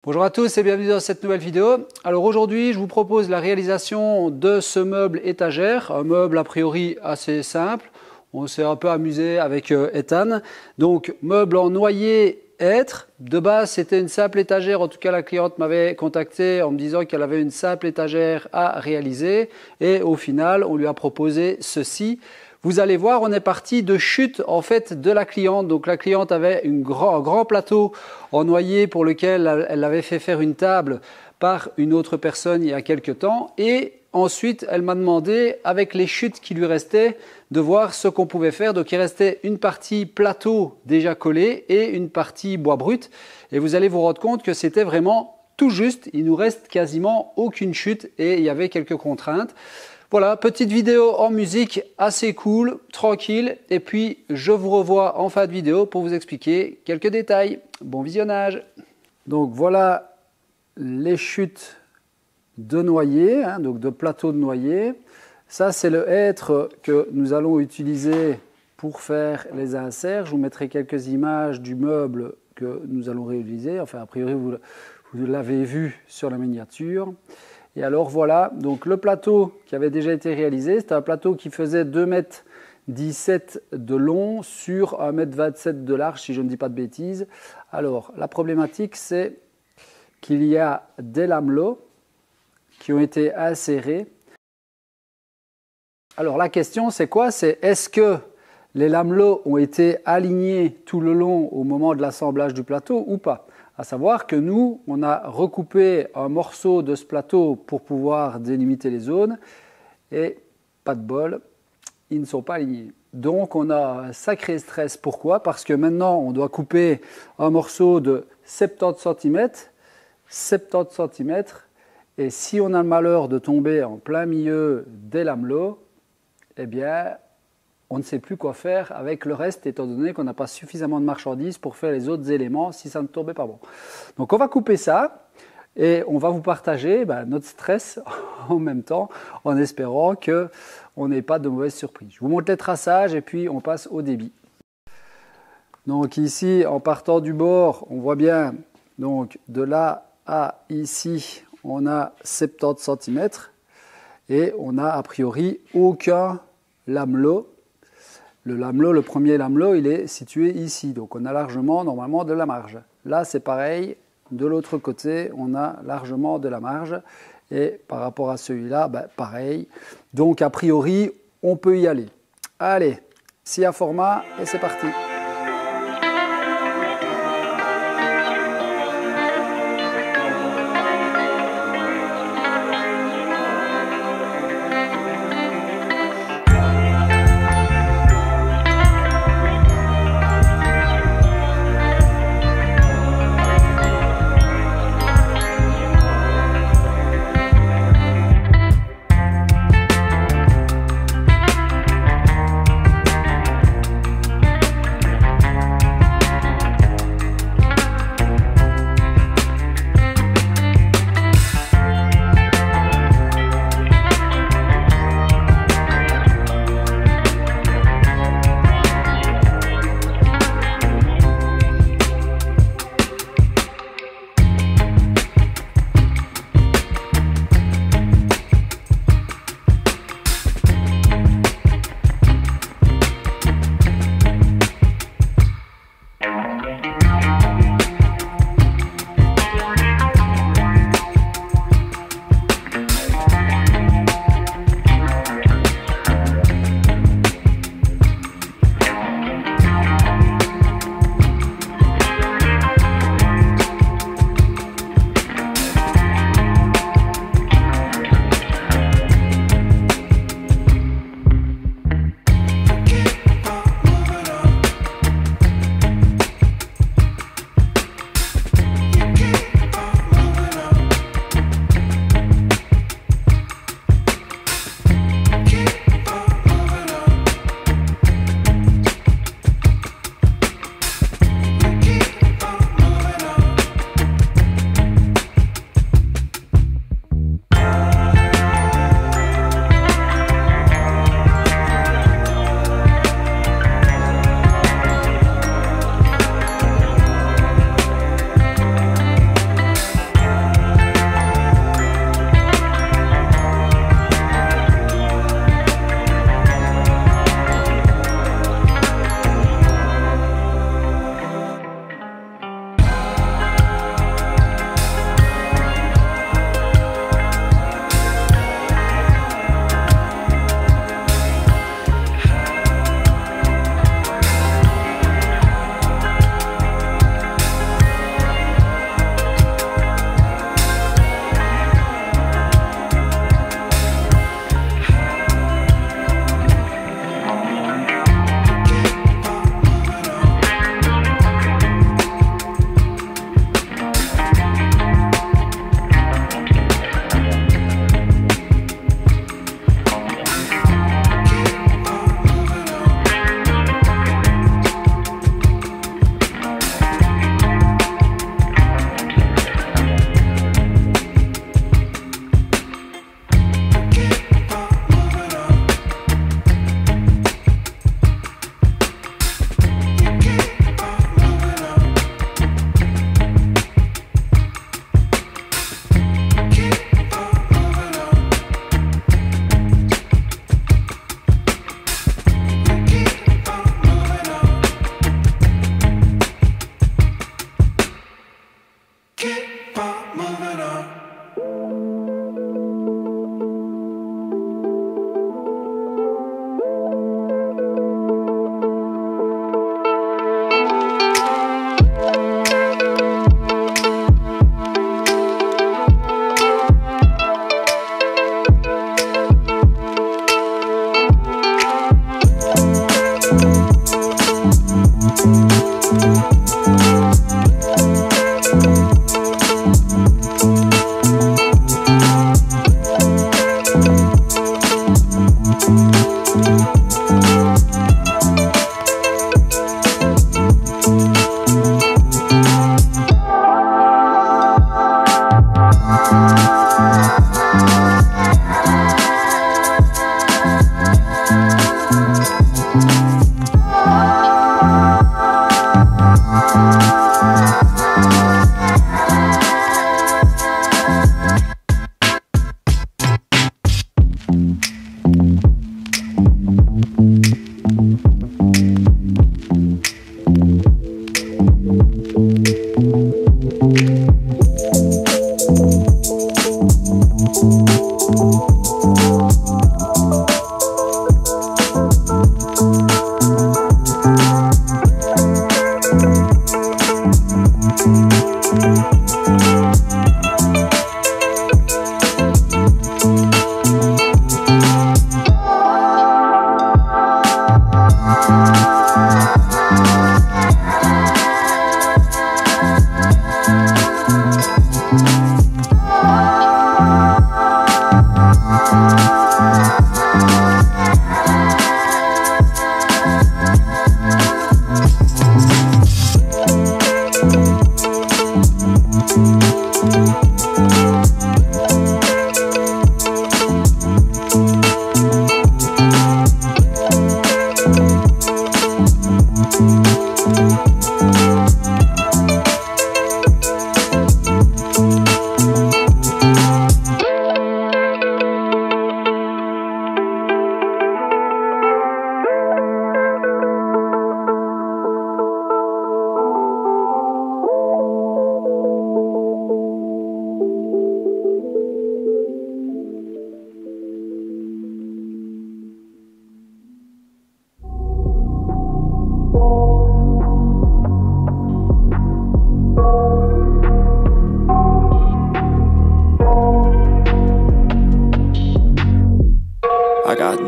Bonjour à tous et bienvenue dans cette nouvelle vidéo. Alors aujourd'hui, je vous propose la réalisation de ce meuble étagère, un meuble a priori assez simple. On s'est un peu amusé avec Ethan. Donc meuble en noyer hêtre. De base, c'était une simple étagère. En tout cas, la cliente m'avait contacté en me disant qu'elle avait une simple étagère à réaliser. Et au final, on lui a proposé ceci. Vous allez voir, on est parti de chute en fait de la cliente. Donc la cliente avait un grand plateau en noyer pour lequel elle avait fait faire une table par une autre personne il y a quelques temps. Et ensuite, elle m'a demandé, avec les chutes qui lui restaient, de voir ce qu'on pouvait faire. Donc il restait une partie plateau déjà collée et une partie bois brut. Et vous allez vous rendre compte que c'était vraiment tout juste. Il nous reste quasiment aucune chute et il y avait quelques contraintes. Voilà, petite vidéo en musique assez cool, tranquille. Et puis, je vous revois en fin de vidéo pour vous expliquer quelques détails. Bon visionnage. Donc, voilà les chutes de noyer, donc de plateau de noyer. Ça, c'est le hêtre que nous allons utiliser pour faire les inserts. Je vous mettrai quelques images du meuble que nous allons réutiliser. Enfin, a priori, vous l'avez vu sur la miniature. Et alors voilà, donc le plateau qui avait déjà été réalisé, c'était un plateau qui faisait 2,17 m de long sur 1,27 m de large, si je ne dis pas de bêtises. Alors, la problématique, c'est qu'il y a des lamelot qui ont été insérés. Alors, la question, c'est quoi? C'est est-ce que les lamelot ont été alignés tout le long au moment de l'assemblage du plateau ou pas? À savoir que nous, on a recoupé un morceau de ce plateau pour pouvoir délimiter les zones et pas de bol, ils ne sont pas alignés. Donc on a un sacré stress. Pourquoi? Parce que maintenant on doit couper un morceau de 70 cm et si on a le malheur de tomber en plein milieu des lamelot, eh bien on ne sait plus quoi faire avec le reste, étant donné qu'on n'a pas suffisamment de marchandises pour faire les autres éléments si ça ne tombait pas bon. Donc on va couper ça et on va vous partager notre stress en même temps, en espérant qu'on n'ait pas de mauvaises surprises. Je vous montre les traçages et puis on passe au débit. Donc ici, en partant du bord, on voit bien, donc de là à ici, on a 70 cm et on n'a a priori aucun lamelot. Le premier lamelot, il est situé ici, donc on a largement, normalement, de la marge. Là, c'est pareil, de l'autre côté, on a largement de la marge, et par rapport à celui-là, pareil. Donc, a priori, on peut y aller. Allez, scie à format, et c'est parti.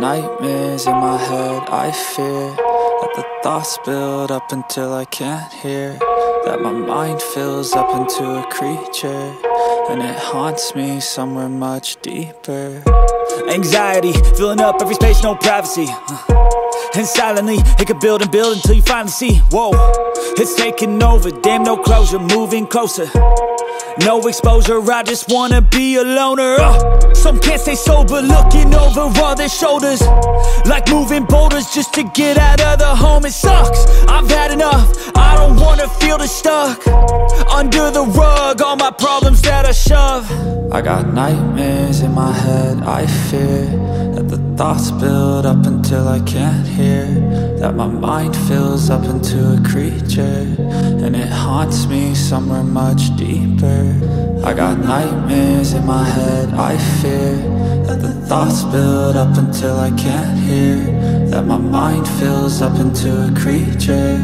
nightmares in my head, I fear that the thoughts build up until I can't hear, that my mind fills up into a creature, and it haunts me somewhere much deeper. Anxiety, filling up every space, no privacy. And silently, it could build and build until you finally see, whoa, it's taking over, damn no closure, moving closer. No exposure, I just wanna be a loner. Some can't stay sober, looking over all their shoulders, like moving boulders just to get out of the home. It sucks, I've had enough, I don't wanna feel the stuck under the rug, all my problems that I shove. I got nightmares in my head, I fear that the thoughts build up until I can't hear, that my mind fills up into a creature, and it haunts me somewhere much deeper. I got nightmares in my head, I fear that the thoughts build up until I can't hear, that my mind fills up into a creature,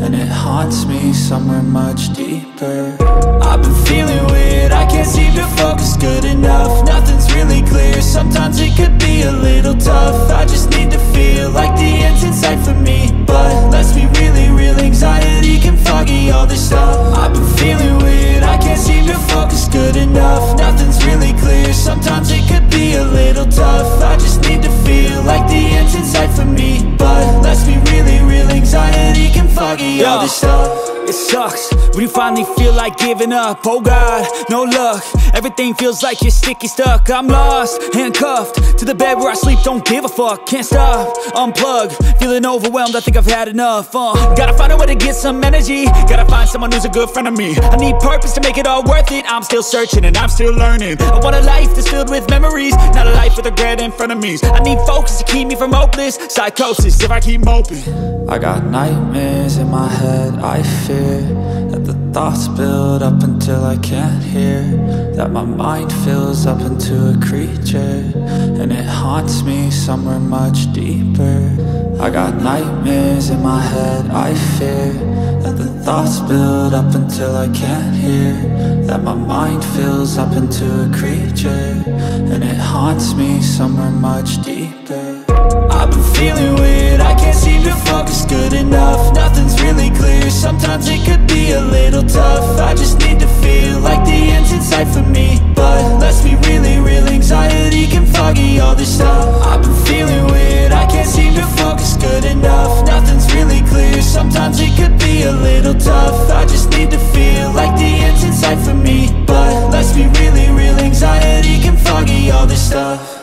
and it haunts me somewhere much deeper. I've been feeling weird, I can't seem to focus good enough, nothing's really clear, sometimes it could be a little tough. I just need to feel like the end's in sight for me, but let's be really real, anxiety can foggy all this stuff. I've been feeling weird, I can't seem to focus good enough, nothing's really clear, sometimes it could be a little tough. I just need to feel like the end's in sight for me, but let's be really real, anxiety can foggy all this stuff. It sucks when you finally feel like giving up. Oh God, no luck, everything feels like you're sticky stuck. I'm lost, handcuffed to the bed where I sleep, don't give a fuck. Can't stop, unplug, feeling overwhelmed, I think I've had enough. Gotta find a way to get some energy, gotta find someone who's a good friend of me. I need purpose to make it all worth it, I'm still searching and I'm still learning. I want a life that's filled with memories, not a life with regret and frenemies. I need focus to keep me from hopeless psychosis if I keep moping. I got nightmares in my head, I fear that the thoughts build up until I can't hear, that my mind fills up into a creature, and it haunts me somewhere much deeper. I got nightmares in my head, I fear that the thoughts build up until I can't hear, that my mind fills up into a creature, and it haunts me somewhere much deeper. I've been feeling weird, I can't seem to focus good enough, nothing's really clear, sometimes it could be a little tough. I just need to feel like the end's in sight for me, but let's be really real, anxiety can foggy all this stuff. I've been feeling weird, I can't seem to focus good enough, nothing's really clear, sometimes it could be a little tough. I just need to feel like the end's in sight for me, but let's be really real, anxiety can foggy all this stuff.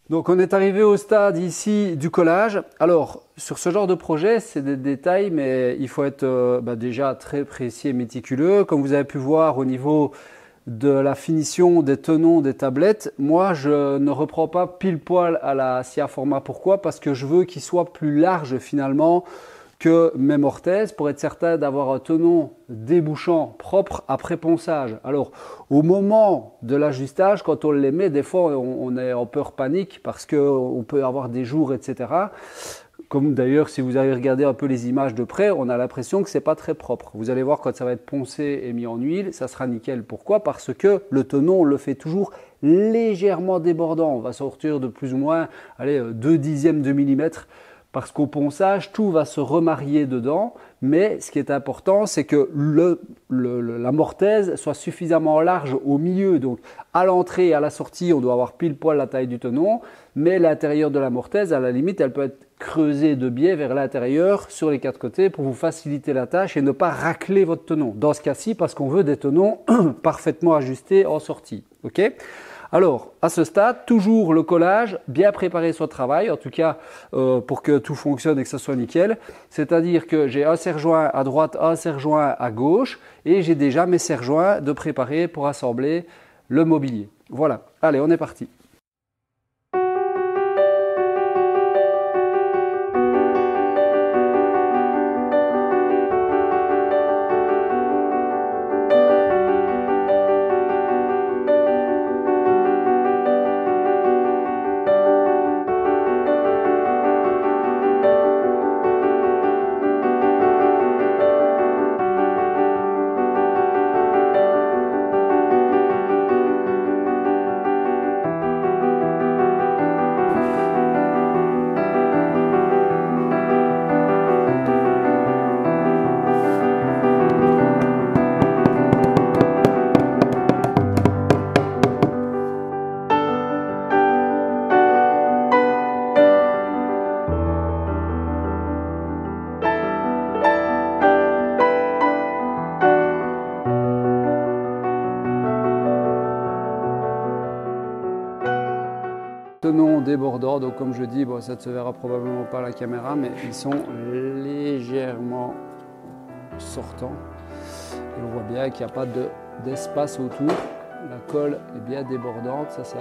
Donc on est arrivé au stade ici du collage. Alors sur ce genre de projet, c'est des détails, mais il faut être déjà très précis et méticuleux. Comme vous avez pu voir au niveau de la finition des tenons des tablettes, moi je ne reprends pas pile poil à la SIA Format. Pourquoi? Parce que je veux qu'il soit plus large finalement que mes mortaises pour être certain d'avoir un tenon débouchant propre après ponçage. Alors au moment de l'ajustage, quand on les met, des fois on est en peur panique parce qu'on peut avoir des jours, etc. Comme d'ailleurs si vous avez regardé un peu les images de près, on a l'impression que c'est pas très propre. Vous allez voir quand ça va être poncé et mis en huile, ça sera nickel. Pourquoi? Parce que le tenon, on le fait toujours légèrement débordant. On va sortir de plus ou moins 0,2 de millimètre. Parce qu'au ponçage, tout va se remarier dedans, mais ce qui est important, c'est que la mortaise soit suffisamment large au milieu. Donc à l'entrée et à la sortie, on doit avoir pile poil la taille du tenon, mais l'intérieur de la mortaise, à la limite, elle peut être creusée de biais vers l'intérieur sur les 4 côtés pour vous faciliter la tâche et ne pas racler votre tenon. Dans ce cas-ci, parce qu'on veut des tenons parfaitement ajustés en sortie. Okay? Alors, à ce stade, toujours le collage, bien préparer son travail, en tout cas pour que tout fonctionne et que ça soit nickel. C'est-à-dire que j'ai un serre-joint à droite, un serre-joint à gauche et j'ai déjà mes serre-joints de préparer pour assembler le mobilier. Voilà, allez, on est parti. Tenons débordants, donc comme je dis, bon, ça ne se verra probablement pas à la caméra, mais ils sont légèrement sortants. Et on voit bien qu'il n'y a pas d'espace autour. La colle est bien débordante, ça c'est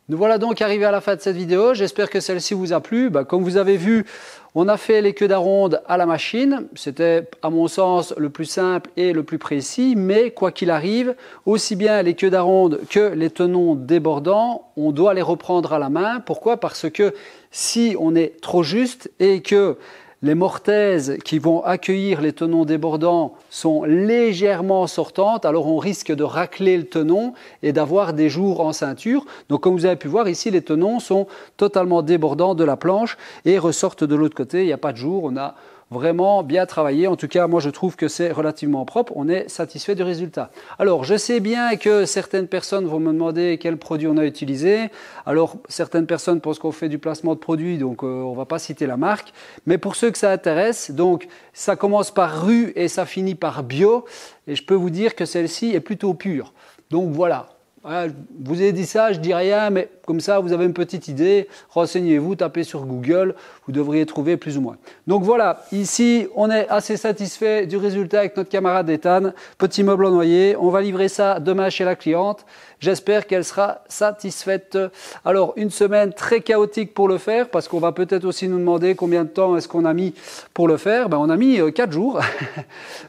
Nous voilà donc arrivés à la fin de cette vidéo. J'espère que celle-ci vous a plu. Comme vous avez vu, on a fait les queues d'aronde à la machine. C'était à mon sens le plus simple et le plus précis. Mais quoi qu'il arrive, aussi bien les queues d'aronde que les tenons débordants, on doit les reprendre à la main. Pourquoi? Parce que si on est trop juste et que Les mortaises qui vont accueillir les tenons débordants sont légèrement sortantes, alors on risque de racler le tenon et d'avoir des jours en ceinture. Donc comme vous avez pu voir ici, les tenons sont totalement débordants de la planche et ressortent de l'autre côté, il n'y a pas de jour, on a vraiment bien travaillé. En tout cas, moi je trouve que c'est relativement propre, on est satisfait du résultat. Alors je sais bien que certaines personnes vont me demander quel produit on a utilisé. Alors certaines personnes pensent qu'on fait du placement de produits, donc on ne va pas citer la marque. Mais pour ceux que ça intéresse, donc ça commence par Ru et ça finit par Bio. Et je peux vous dire que celle-ci est plutôt pure. Donc voilà. Voilà, je vous ai dit ça, je dis rien, mais comme ça vous avez une petite idée, renseignez-vous, tapez sur Google, vous devriez trouver plus ou moins. Donc voilà, ici on est assez satisfait du résultat avec notre camarade Ethan, petit meuble en noyer, on va livrer ça demain chez la cliente, j'espère qu'elle sera satisfaite. Alors une semaine très chaotique pour le faire, parce qu'on va peut-être aussi nous demander combien de temps est-ce qu'on a mis pour le faire. On a mis 4 jours,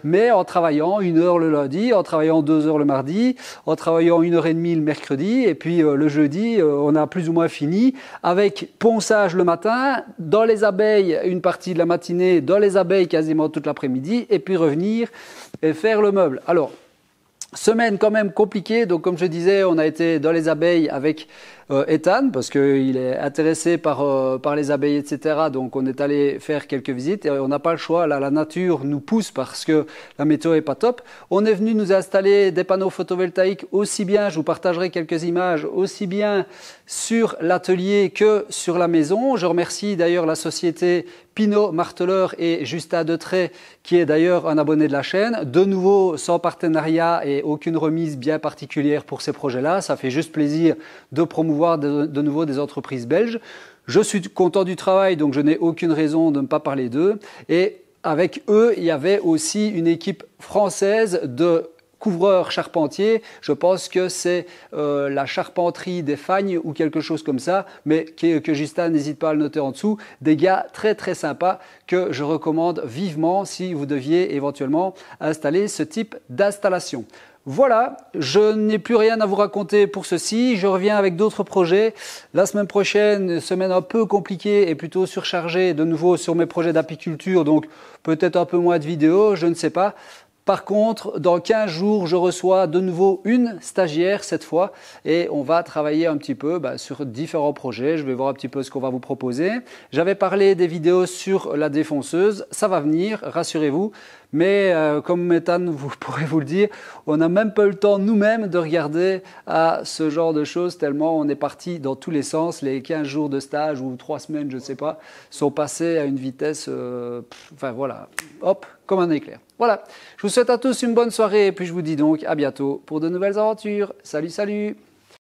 mais en travaillant 1 heure le lundi, en travaillant 2 heures le mardi, en travaillant 1h30 le mercredi, et puis le jeudi on a plus ou moins fini avec ponçage le matin, dans les abeilles une partie de la matinée, dans les abeilles quasiment toute l'après-midi, et puis revenir et faire le meuble. Alors semaine quand même compliquée, donc comme je disais, on a été dans les abeilles avec Ethan parce qu'il est intéressé par les abeilles, etc. Donc on est allé faire quelques visites et on n'a pas le choix. Là, la nature nous pousse parce que la météo est pas top. On est venu nous installer des panneaux photovoltaïques aussi bien, je vous partagerai quelques images, aussi bien sur l'atelier que sur la maison. Je remercie d'ailleurs la société Pinot Marteleur et Justin Detré, qui est d'ailleurs un abonné de la chaîne. De nouveau, sans partenariat et aucune remise bien particulière pour ces projets-là. Ça fait juste plaisir de promouvoir de nouveau des entreprises belges. Je suis content du travail, donc je n'ai aucune raison de ne pas parler d'eux. Et avec eux, il y avait aussi une équipe française de couvreurs charpentiers. Je pense que c'est la charpenterie des Fagnes ou quelque chose comme ça, mais que Justin n'hésite pas à le noter en dessous. Des gars très très sympas que je recommande vivement si vous deviez éventuellement installer ce type d'installation. Voilà, je n'ai plus rien à vous raconter pour ceci. Je reviens avec d'autres projets. La semaine prochaine, semaine un peu compliquée et plutôt surchargée de nouveau sur mes projets d'apiculture, donc peut-être un peu moins de vidéos, je ne sais pas. Par contre, dans 15 jours, je reçois de nouveau une stagiaire cette fois et on va travailler un petit peu sur différents projets. Je vais voir un petit peu ce qu'on va vous proposer. J'avais parlé des vidéos sur la défonceuse, ça va venir, rassurez-vous. Mais comme Ethan vous pourrez vous le dire, on n'a même pas eu le temps nous-mêmes de regarder à ce genre de choses tellement on est parti dans tous les sens. Les 15 jours de stage ou 3 semaines, je ne sais pas, sont passés à une vitesse, enfin voilà, hop, comme un éclair. Voilà, je vous souhaite à tous une bonne soirée et puis je vous dis donc à bientôt pour de nouvelles aventures. Salut, salut!